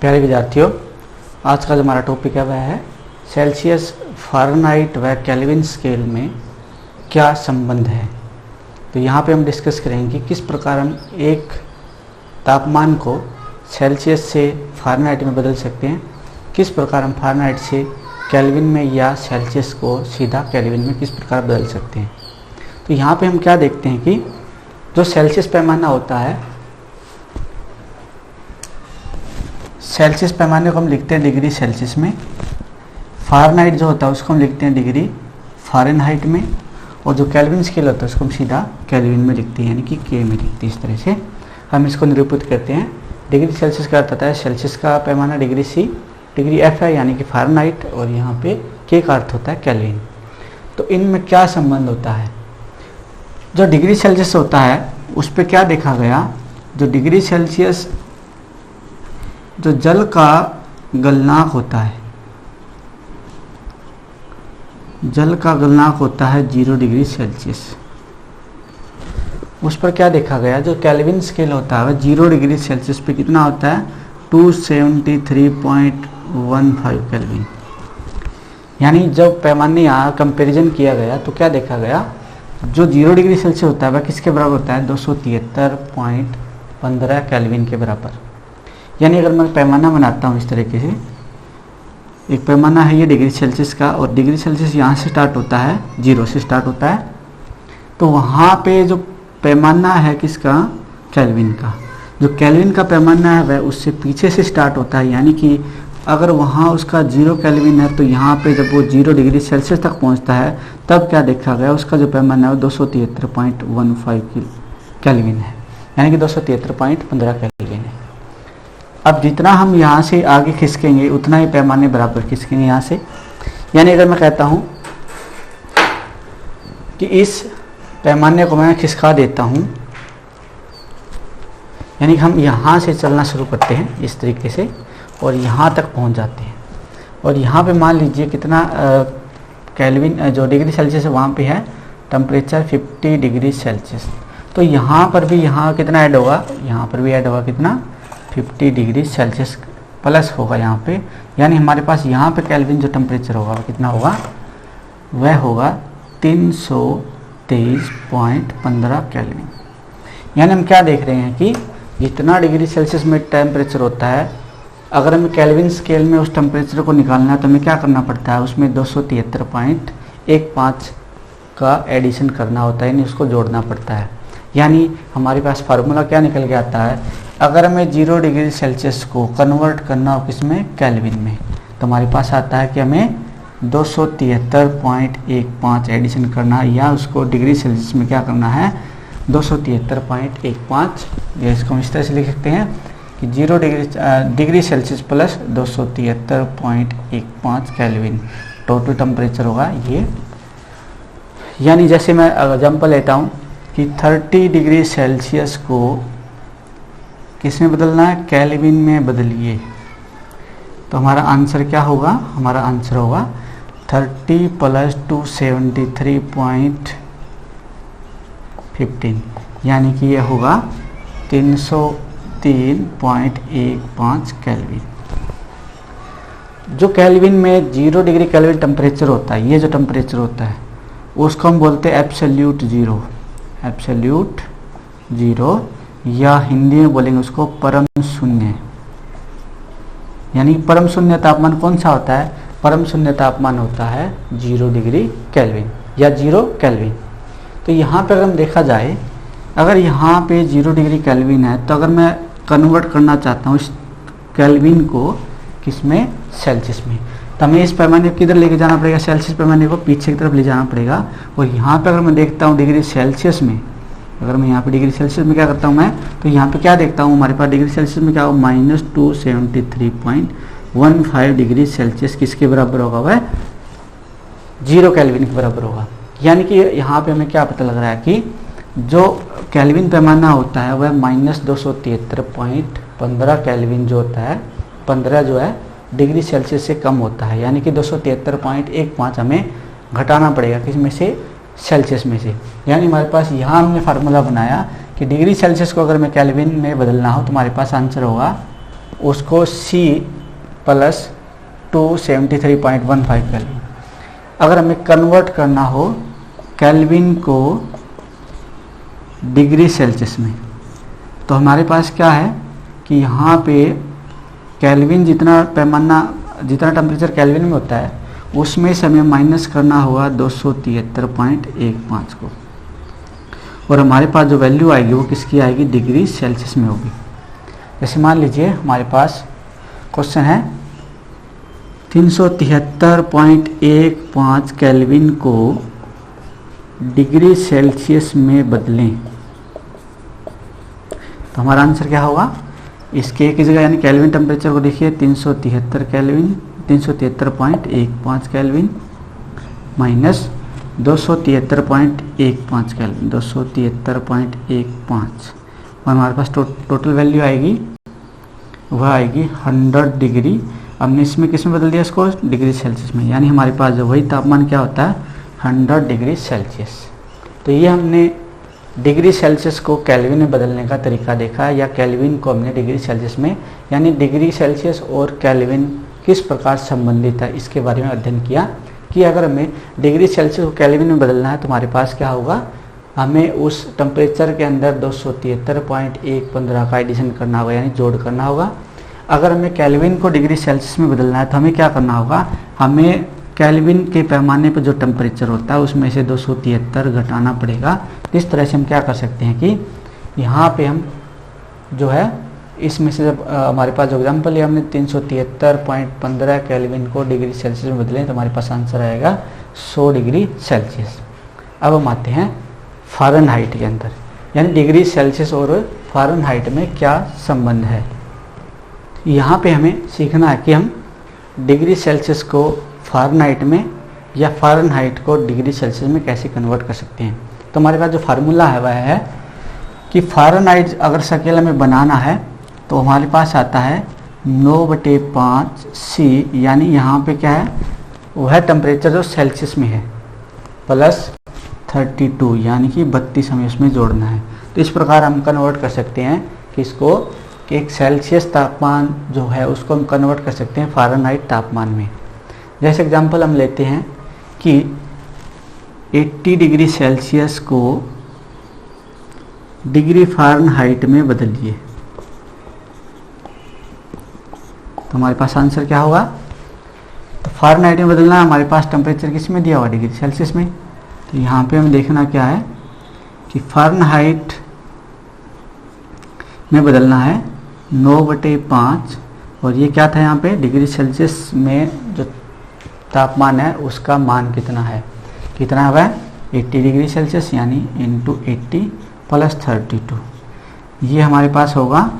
प्यारे विद्यार्थियों, आज का जो हमारा टॉपिक है वह है सेल्सियस, फ़ारेनहाइट व केल्विन स्केल में क्या संबंध है। तो यहाँ पे हम डिस्कस करेंगे कि किस प्रकार हम एक तापमान को सेल्सियस से फ़ारेनहाइट में बदल सकते हैं, किस प्रकार हम फ़ारेनहाइट से केल्विन में या सेल्सियस को सीधा केल्विन में किस प्रकार बदल सकते हैं। तो यहाँ पे हम क्या देखते हैं कि जो सेल्सियस पैमाना होता है, सेल्सियस पैमाने को हम लिखते हैं डिग्री सेल्सियस में, फ़ारेनहाइट जो होता है उसको हम लिखते हैं डिग्री फ़ारेनहाइट में, और जो केल्विन स्केल होता है उसको हम सीधा केल्विन में लिखते हैं, यानी कि के में लिखते हैं। इस तरह से हम इसको निरूपित करते हैं। डिग्री सेल्सियस का अर्थ होता है सेल्सियस का पैमाना डिग्री सी, डिग्री एफ है यानी कि फ़ारेनहाइट, और यहाँ पे के का अर्थ होता है केल्विन। तो इनमें क्या संबंध होता है। जो डिग्री सेल्सियस होता है उस पर क्या देखा गया, जो डिग्री सेल्सियस जो जल का गलनांक होता है, जल का गलनांक होता है 0 डिग्री सेल्सियस, उस पर क्या देखा गया, जो केल्विन स्केल होता है 0 डिग्री सेल्सियस पे कितना होता है 273.15 केल्विन। यानी जब पैमाने यहाँ कंपैरिजन किया गया तो क्या देखा गया, जो 0 डिग्री सेल्सियस होता है वह किसके बराबर होता है 273.15 केल्विन के बराबर। यानी अगर मैं पैमाना बनाता हूँ इस तरीके से, एक पैमाना है ये डिग्री सेल्सियस का, और डिग्री सेल्सियस यहाँ से स्टार्ट होता है 0 से स्टार्ट होता है, तो वहाँ पे जो पैमाना है किसका, केल्विन का, जो केल्विन का पैमाना है वह उससे पीछे से स्टार्ट होता है। यानी कि अगर वहाँ उसका 0 केल्विन है तो यहाँ पे जब वो 0 डिग्री सेल्सियस तक पहुँचता है तब क्या देखा गया, उसका जो पैमाना है वो 273.15 केल्विन है, यानी कि 273.15 केल्विन है। अब जितना हम यहाँ से आगे खिसकेंगे उतना ही पैमाने बराबर खिसकेंगे यहाँ से। यानी अगर मैं कहता हूँ कि इस पैमाने को मैं खिसका देता हूँ, यानी कि हम यहाँ से चलना शुरू करते हैं इस तरीके से और यहाँ तक पहुँच जाते हैं, और यहाँ पे मान लीजिए कितना केल्विन जो डिग्री सेल्सियस है वहाँ पे है टेम्परेचर 50 डिग्री सेल्सियस। तो यहाँ पर भी यहाँ कितना ऐड होगा, यहाँ पर भी ऐड होगा कितना 50 डिग्री सेल्सियस प्लस होगा यहाँ पे। यानी हमारे पास यहाँ पे केल्विन जो टेम्परेचर होगा वह कितना होगा, वह होगा 323.15 केल्विन। यानी हम क्या देख रहे हैं कि जितना डिग्री सेल्सियस में टेम्परेचर होता है, अगर हमें केल्विन स्केल में उस टेम्परेचर को निकालना है तो हमें क्या करना पड़ता है, उसमें 273.15 का एडिशन करना होता है, यानी उसको जोड़ना पड़ता है। यानी हमारे पास फार्मूला क्या निकल के आता है, अगर हमें 0 डिग्री सेल्सियस को कन्वर्ट करना हो किसमें, केल्विन में, तो हमारे पास आता है कि हमें 273.15 एडिशन करना है, या उसको डिग्री सेल्सियस में क्या करना है 273.15। या इसको हम इस तरह से लिख सकते हैं कि 0 degree Celsius plus 273.15 kelvin total temperature होगा ये। यानी जैसे मैं एग्जाम्पल लेता हूँ कि 30 डिग्री सेल्सियस को किस में बदलना है, केल्विन में बदलिए, तो हमारा आंसर क्या होगा, हमारा आंसर होगा 30 प्लस 273.15, यानी कि यह होगा 303.15 केल्विन। जो केल्विन में 0 डिग्री केल्विन टेम्परेचर होता है, ये जो टेम्परेचर होता है उसको हम बोलते हैं एब्सोल्यूट जीरो, एब्सोल्यूट जीरो, या हिंदी में बोलेंगे उसको परम शून्य। यानी परम शून्य तापमान कौन सा होता है, परम शून्य तापमान होता है 0 डिग्री केल्विन या 0 केल्विन। तो यहाँ पे अगर हम देखा जाए, अगर यहाँ पे 0 डिग्री केल्विन है, तो अगर मैं कन्वर्ट करना चाहता हूँ इस केल्विन को किसमें, सेल्सियस में, तो हमें इस पैमाने को किधर लेके जाना पड़ेगा, सेल्सियस पैमाने को पीछे की तरफ ले जाना पड़ेगा। और यहाँ पे अगर मैं देखता हूँ डिग्री सेल्सियस में, अगर मैं यहाँ पे डिग्री सेल्सियस में क्या करता हूँ मैं, तो यहाँ पे क्या देखता हूँ, हमारे पास डिग्री सेल्सियस में क्या होगा -273.15 डिग्री सेल्सियस किसके बराबर होगा, वह 0 केल्विन के बराबर होगा। यानी कि यहाँ पे हमें क्या पता लग रहा है कि जो केल्विन पैमाना होता है वह -273.15 केल्विन जो होता है, 15 जो है डिग्री सेल्सियस से कम होता है। यानी कि 273.15 हमें घटाना पड़ेगा किस में से, सेल्सियस में से। यानी हमारे पास यहाँ हमने फार्मूला बनाया कि डिग्री सेल्सियस को अगर मैं केल्विन में बदलना हो तो हमारे पास आंसर होगा उसको C प्लस 273.15 केल्विन। अगर हमें कन्वर्ट करना हो केल्विन को डिग्री सेल्सियस में, तो हमारे पास क्या है कि यहाँ पे केल्विन जितना पैमाना, जितना टेम्परेचर केल्विन में होता है उसमें से हमें माइनस करना होगा 273.15 को, और हमारे पास जो वैल्यू आएगी वो किसकी आएगी, डिग्री सेल्सियस में होगी। जैसे मान लीजिए हमारे पास क्वेश्चन है 373.15 केल्विन को डिग्री सेल्सियस में बदलें, तो हमारा आंसर क्या होगा, इसके की जगह यानी केल्विन टेम्परेचर को देखिए 373 केल्विन, 373.15 केल्विन माइनस 273.15 केल्विन, 273.15, और हमारे पास टोटल वैल्यू आएगी, वह आएगी 100 डिग्री। हमने इसमें किस में बदल दिया, इसको डिग्री सेल्सियस में, यानी हमारे पास जो वही तापमान क्या होता है 100 डिग्री सेल्सियस। तो ये हमने डिग्री सेल्सियस को केल्विन में बदलने का तरीका देखा, या केल्विन को हमने डिग्री सेल्सियस में, यानी डिग्री सेल्सियस और केल्विन किस प्रकार संबंधित है इसके बारे में अध्ययन किया कि अगर हमें डिग्री सेल्सियस को केल्विन में बदलना है तो हमारे पास क्या होगा, हमें उस टेम्परेचर के अंदर 273.15 का एडिशन करना होगा, यानी जोड़ करना होगा। अगर हमें केल्विन को डिग्री सेल्सियस में बदलना है तो हमें क्या करना होगा, हमें केल्विन के पैमाने पर जो टेम्परेचर होता है उसमें से 273 घटाना पड़ेगा। इस तरह से हम क्या कर सकते हैं कि यहाँ पे हम जो है इसमें से जब हमारे पास जो एग्जाम्पल है हमने 373.15 केल्विन को डिग्री सेल्सियस में बदलें तो हमारे पास आंसर आएगा 100 डिग्री सेल्सियस। अब हम आते हैं फ़ारेनहाइट के अंदर, यानी डिग्री सेल्सियस और फ़ारेनहाइट में क्या संबंध है। यहाँ पे हमें सीखना है कि हम डिग्री सेल्सियस को फ़ारेनहाइट में या फ़ारेनहाइट को डिग्री सेल्सियस में कैसे कन्वर्ट कर सकते हैं। तो हमारे पास जो फार्मूला है वह है कि फ़ारेनहाइट अगर स्केल में बनाना है तो हमारे पास आता है 9/5 C, यानी यहाँ पे क्या है वह टेम्परेचर जो सेल्सियस में है, प्लस 32, यानी कि 32 हमें इसमें जोड़ना है। तो इस प्रकार हम कन्वर्ट कर सकते हैं कि इसको कि एक सेल्सियस तापमान जो है उसको हम कन्वर्ट कर सकते हैं फ़ारेनहाइट तापमान में। जैसे एग्जांपल हम लेते हैं कि 80 डिग्री सेल्सियस को डिग्री फ़ारेनहाइट में बदलिए, तो हमारे पास आंसर क्या होगा, तो फ़ारेनहाइट में बदलना है, हमारे पास टेम्परेचर किस में दिया हुआ, डिग्री सेल्सियस में। तो यहाँ पे हमें देखना क्या है कि फ़ारेनहाइट में बदलना है 9/5, और ये क्या था यहाँ पे डिग्री सेल्सियस में जो तापमान है उसका मान कितना है, कितना है 80 डिग्री सेल्सियस, यानी इंटू 80 प्लस 32, ये हमारे पास होगा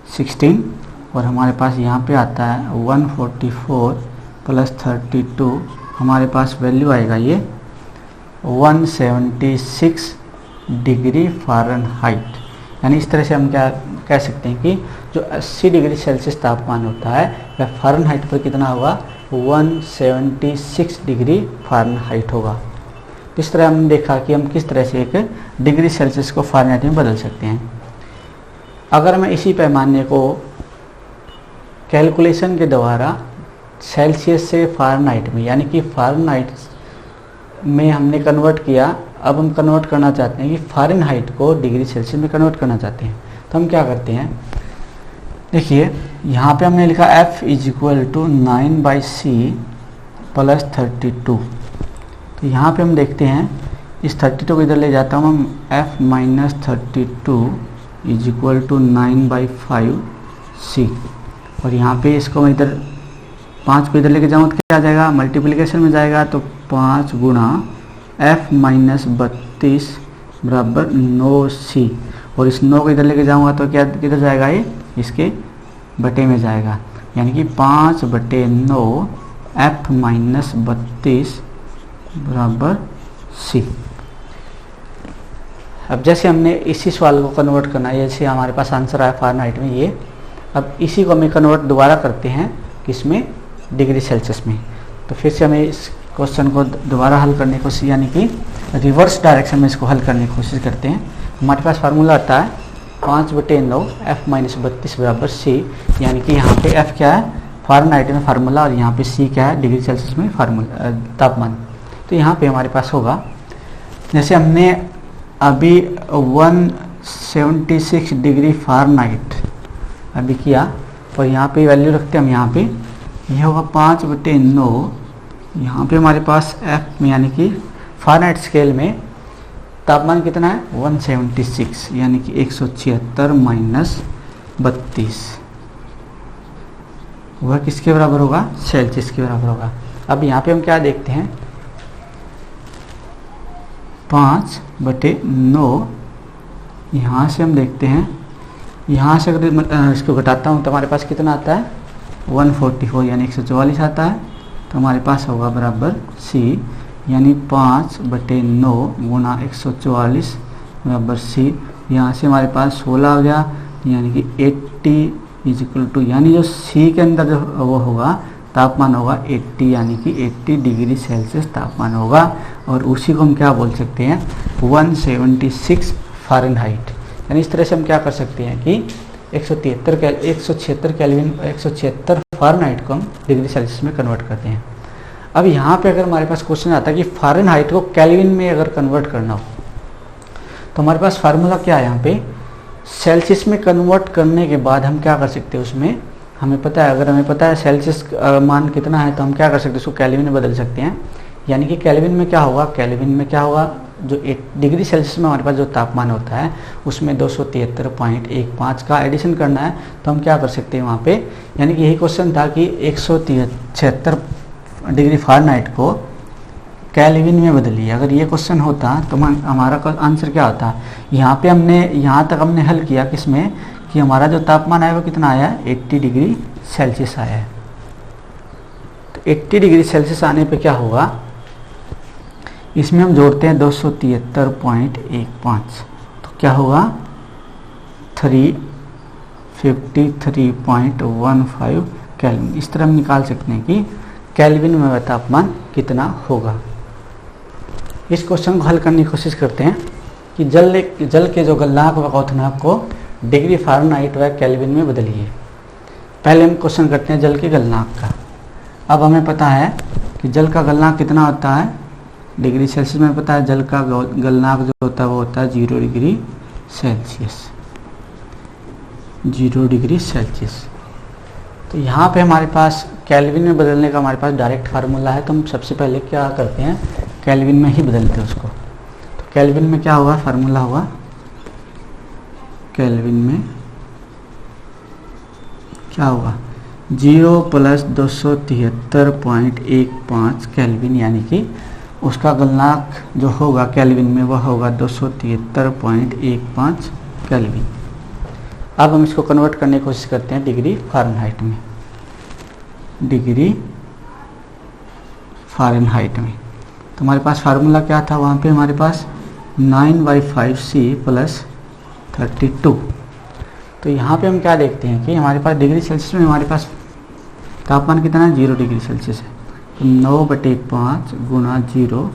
16, और हमारे पास यहाँ पे आता है 144 प्लस 32, हमारे पास वैल्यू आएगा ये 176 डिग्री फ़ारेनहाइट। यानी इस तरह से हम क्या कह सकते हैं कि जो 80 डिग्री सेल्सियस तापमान होता है वह फ़ारेनहाइट पर कितना होगा, 176 डिग्री फ़ारेनहाइट होगा। इस तरह हमने देखा कि हम किस तरह से एक डिग्री सेल्सियस को फ़ारेनहाइट में बदल सकते हैं। अगर मैं इसी पैमाने को कैलकुलेशन के द्वारा सेल्सियस से फ़ारेनहाइट में, यानी कि फ़ारेनहाइट में हमने कन्वर्ट किया, अब हम कन्वर्ट करना चाहते हैं कि फ़ारेनहाइट को डिग्री सेल्सियस में कन्वर्ट करना चाहते हैं, तो हम क्या करते हैं, देखिए यहाँ पे हमने लिखा F = 9/C प्लस 32। तो यहाँ पे हम देखते हैं इस 32 को इधर ले जाता हूँ हम, F - 32 = 9/5C, और यहाँ पे इसको मैं इधर 5 को इधर लेके जाऊँ तो क्या आ जाएगा, मल्टीप्लिकेशन में जाएगा, तो 5 गुणा F - 32 बराबर 9C, और इस 9 को इधर लेके जाऊँगा तो क्या किधर जाएगा, ये इसके बटे में जाएगा, यानी कि 5/9 F - 32 बराबर C। अब जैसे हमने इसी सवाल को कन्वर्ट करना है, जैसे हमारे पास आंसर आया फ़ारेनहाइट में ये, अब इसी को हमें कन्वर्ट दोबारा करते हैं किसमें, डिग्री सेल्सियस में। तो फिर से हमें इस क्वेश्चन को दोबारा हल करने की कोशिश, यानी कि रिवर्स डायरेक्शन में इसको हल करने की कोशिश करते हैं। हमारे पास फार्मूला आता है 5/9 F माइनस 32 बराबर C, यानी कि यहाँ पे F क्या है फ़ारेनहाइट में फार्मूला और यहाँ पे C क्या है डिग्री सेल्सियस में फार्मूला तापमान। तो यहाँ पे हमारे पास होगा, जैसे हमने अभी 176 डिग्री फ़ारेनहाइट अभी किया और यहाँ पे वैल्यू रखते हैं हम, यहाँ पे ये होगा 5/9, यहाँ पे हमारे पास F में यानी कि फ़ारेनहाइट स्केल में तापमान कितना है 176, यानी कि 176 माइनस 32, वह किसके बराबर होगा सेल्सियस के बराबर होगा। अब यहाँ पे हम क्या देखते हैं 5/9, यहाँ से हम देखते हैं, यहाँ से अगर इसको घटाता हूँ तो हमारे पास कितना आता है 144 यानी 144 आता है। तो हमारे पास होगा बराबर C, यानी 5/9 गुना 144 बराबर C। यहाँ से हमारे पास 16 हो गया, यानी कि 80 इज इक्वल टू, यानी जो C के अंदर जो वो होगा तापमान होगा 80, यानी कि 80 डिग्री सेल्सियस तापमान होगा। और उसी को हम क्या बोल सकते हैं 176 फ़ारेनहाइट। यानी इस तरह से हम क्या कर सकते हैं कि 176 फ़ारेनहाइट को हम डिग्री सेल्सियस में कन्वर्ट करते हैं। अब यहाँ पे अगर हमारे पास क्वेश्चन आता है कि फ़ारेनहाइट को केल्विन में अगर कन्वर्ट करना हो तो हमारे पास फार्मूला क्या है, यहाँ पे सेल्सियस में कन्वर्ट करने के बाद हम क्या कर सकते हैं, उसमें हमें पता है, अगर हमें पता है सेल्सियस मान कितना है तो हम क्या कर सकते हैं उसको केल्विन में बदल सकते हैं। यानी कि केल्विन में क्या होगा, केल्विन में क्या होगा, जो 8 डिग्री सेल्सियस में हमारे पास जो तापमान होता है उसमें 273.15 का एडिशन करना है। तो हम क्या कर सकते हैं वहाँ पे, यानी कि यही क्वेश्चन था कि 176 डिग्री फ़ारेनहाइट को केल्विन में बदलिए। अगर ये क्वेश्चन होता तो हमारा आंसर क्या होता, यहाँ पे हमने यहाँ तक हमने हल किया किसमें कि हमारा जो तापमान आया वो कितना आया 80 डिग्री सेल्सियस आया है। तो 80 डिग्री सेल्सियस आने पे क्या होगा, इसमें हम जोड़ते हैं 273.15, तो क्या होगा 353.15 केल्विन। इस तरह हम निकाल सकते हैं कि केल्विन में तापमान कितना होगा। इस क्वेश्चन को हल करने की कोशिश करते हैं कि जल के जो गलनांक व क्वथनांक को डिग्री फ़ारेनहाइट व केल्विन में बदलिए। पहले हम क्वेश्चन करते हैं जल के गलनांक का। अब हमें पता है कि जल का गलनांक कितना होता है डिग्री सेल्सियस में, पता है जल का गलनांक जो होता है वो होता है 0 डिग्री सेल्सियस, 0 डिग्री सेल्सियस। तो यहाँ पे हमारे पास केल्विन में बदलने का हमारे पास डायरेक्ट फार्मूला है, तो हम सबसे पहले क्या करते हैं केल्विन में ही बदलते हैं उसको। तो केल्विन में क्या होगा, फार्मूला होगा केल्विन में क्या होगा 0 + 273.15 केल्विन, यानी कि उसका गलनांक जो होगा केल्विन में वह होगा 273.15 केल्विन। अब हम इसको कन्वर्ट करने की कोशिश करते हैं डिग्री फ़ारेनहाइट में, डिग्री फ़ारेनहाइट में। तो हमारे पास फार्मूला क्या था वहाँ पे, हमारे पास 9/5C + 32। तो यहाँ पे हम क्या देखते हैं कि हमारे पास डिग्री सेल्सियस में हमारे पास तापमान कितना है 0 डिग्री सेल्सियस है। तो 9/5 गुणा 0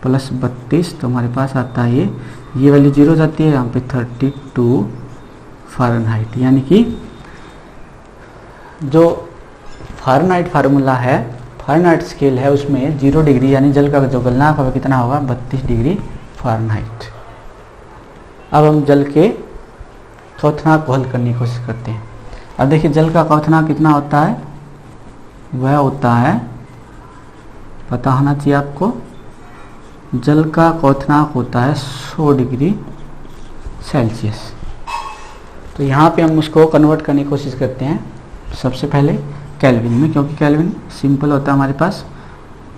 + 32, तो हमारे पास आता है ये वैल्यू 0 जाती है, यहाँ पे 32 फ़ारेनहाइट। यानी कि जो फ़ारेनहाइट फार्मूला है, फ़ारेनहाइट स्केल है, उसमें 0 डिग्री यानी जल का जो गलनांक होगा कितना होगा 32 डिग्री फ़ारेनहाइट। अब हम जल के क्वथनांक को हल करने की कोशिश करते हैं। अब देखिए जल का क्वथनांक कितना होता है, वह होता है, पता होना चाहिए आपको, जल का क्वथनांक होता है 100 डिग्री सेल्सियस। तो यहाँ पे हम उसको कन्वर्ट करने की कोशिश करते हैं सबसे पहले केल्विन में, क्योंकि केल्विन सिंपल होता है हमारे पास।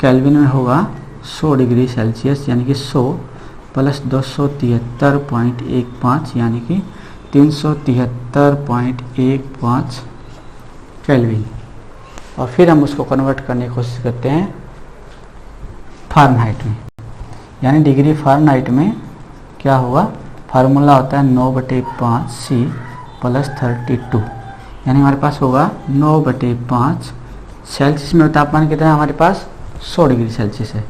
केल्विन में होगा 100 डिग्री सेल्सियस, यानी कि 100 + 273.15 यानी कि 373.15 केल्विन। और फिर हम उसको कन्वर्ट करने की कोशिश करते हैं फ़ारेनहाइट में, यानी डिग्री फ़ारेनहाइट में क्या होगा, फार्मूला होता है 9/5C + 32, यानी हमारे पास होगा 9/5 सेल्सियस में तापमान कितना है हमारे पास 100 डिग्री सेल्सियस है,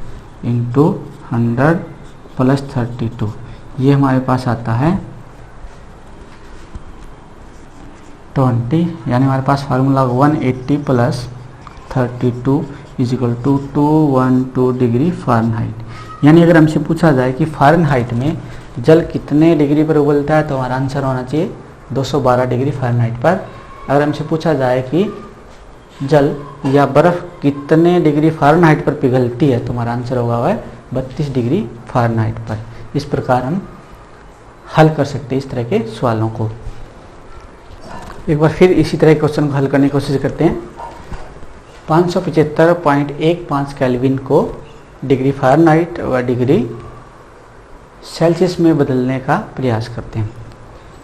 इंटू 100 + 32, ये हमारे पास आता है 20, यानी हमारे पास formula 180 plus 32 is equal to 212 degree Fahrenheit. यानी अगर हमसे पूछा जाए कि फ़ारेनहाइट में जल कितने डिग्री पर उबलता है तो हमारा आंसर होना चाहिए 212 डिग्री फ़ारेनहाइट पर। अगर हमसे पूछा जाए कि जल या बर्फ़ कितने डिग्री फ़ारेनहाइट पर पिघलती है तो हमारा आंसर होगा वह 32 डिग्री फ़ारेनहाइट पर। इस प्रकार हम हल कर सकते हैं इस तरह के सवालों को। एक बार फिर इसी तरह के क्वेश्चन को हल करने की कोशिश करते हैं। 575.15 केल्विन को डिग्री फ़ारेनहाइट व डिग्री सेल्सियस में बदलने का प्रयास करते हैं।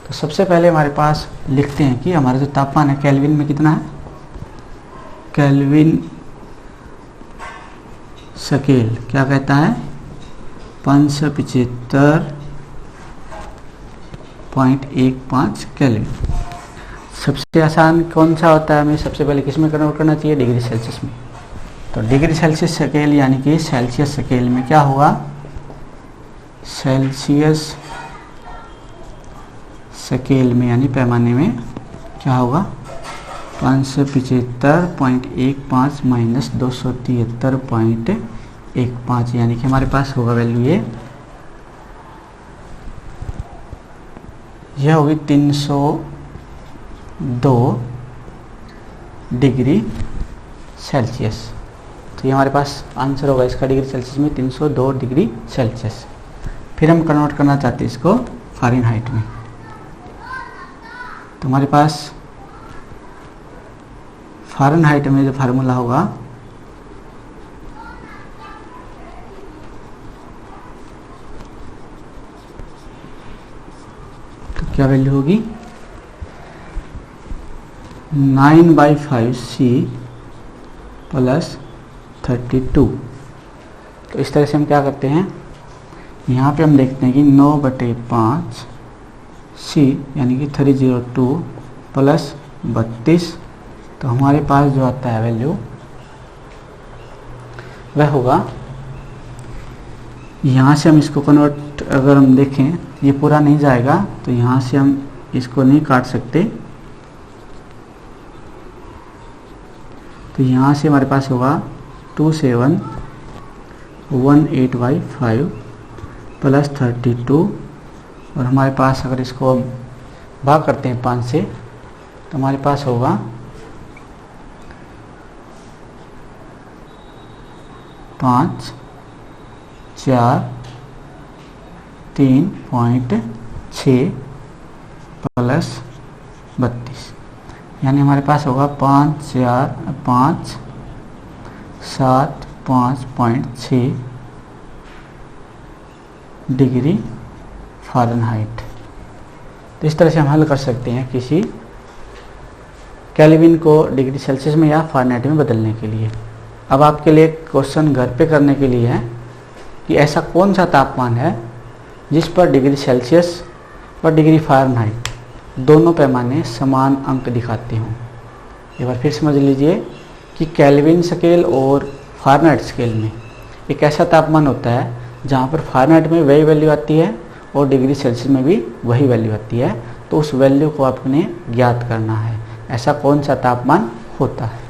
तो सबसे पहले हमारे पास लिखते हैं कि हमारा जो तापमान है केल्विन में कितना है। केल्विन स्केल क्या कहता है, 575.15 केल्विन। सबसे आसान कौन सा होता है, हमें सबसे पहले किस में कन्वर्ट करना चाहिए, डिग्री सेल्सियस में। तो डिग्री सेल्सियस स्केल यानी कि सेल्सियस स्केल में क्या होगा, सेल्सियस स्केल में यानी पैमाने में क्या होगा 575.15 माइनस 273.15, यानी कि हमारे पास होगा वैल्यू यह होगी 302 डिग्री सेल्सियस। तो ये हमारे पास आंसर होगा इसका डिग्री सेल्सियस में 302 डिग्री सेल्सियस। फिर हम कन्वर्ट करना चाहते हैं इसको फ़ारेनहाइट में। तो हमारे पास फ़ारेनहाइट में जो फार्मूला होगा तो क्या वैल्यू होगी 9/5C प्लस 32। तो इस तरह से हम क्या करते हैं, यहाँ पे हम देखते हैं कि 9/5C यानी कि 302 प्लस 32। तो हमारे पास जो आता है वैल्यू वह होगा, यहाँ से हम इसको कन्वर्ट अगर हम देखें ये पूरा नहीं जाएगा तो यहाँ से हम इसको नहीं काट सकते। तो यहाँ से हमारे पास होगा 2718/5 प्लस 32 और हमारे पास अगर इसको भाग करते हैं 5 से तो हमारे पास होगा 5, 4, 3.6 प्लस 32, यानी हमारे पास होगा 5,7,5.6 डिग्री फ़ारेनहाइट। तो इस तरह से हम हल कर सकते हैं किसी केल्विन को डिग्री सेल्सियस में या फ़ारेनहाइट में बदलने के लिए। अब आपके लिए क्वेश्चन घर पे करने के लिए है कि ऐसा कौन सा तापमान है जिस पर डिग्री सेल्सियस और डिग्री फ़ारेनहाइट दोनों पैमाने समान अंक दिखाते हों। एक बार फिर समझ लीजिए कि केल्विन स्केल और फ़ारेनहाइट स्केल में एक ऐसा तापमान होता है जहाँ पर फ़ारेनहाइट में वही वैल्यू आती है और डिग्री सेल्सियस में भी वही वैल्यू आती है। तो उस वैल्यू को आपने ज्ञात करना है, ऐसा कौन सा तापमान होता है।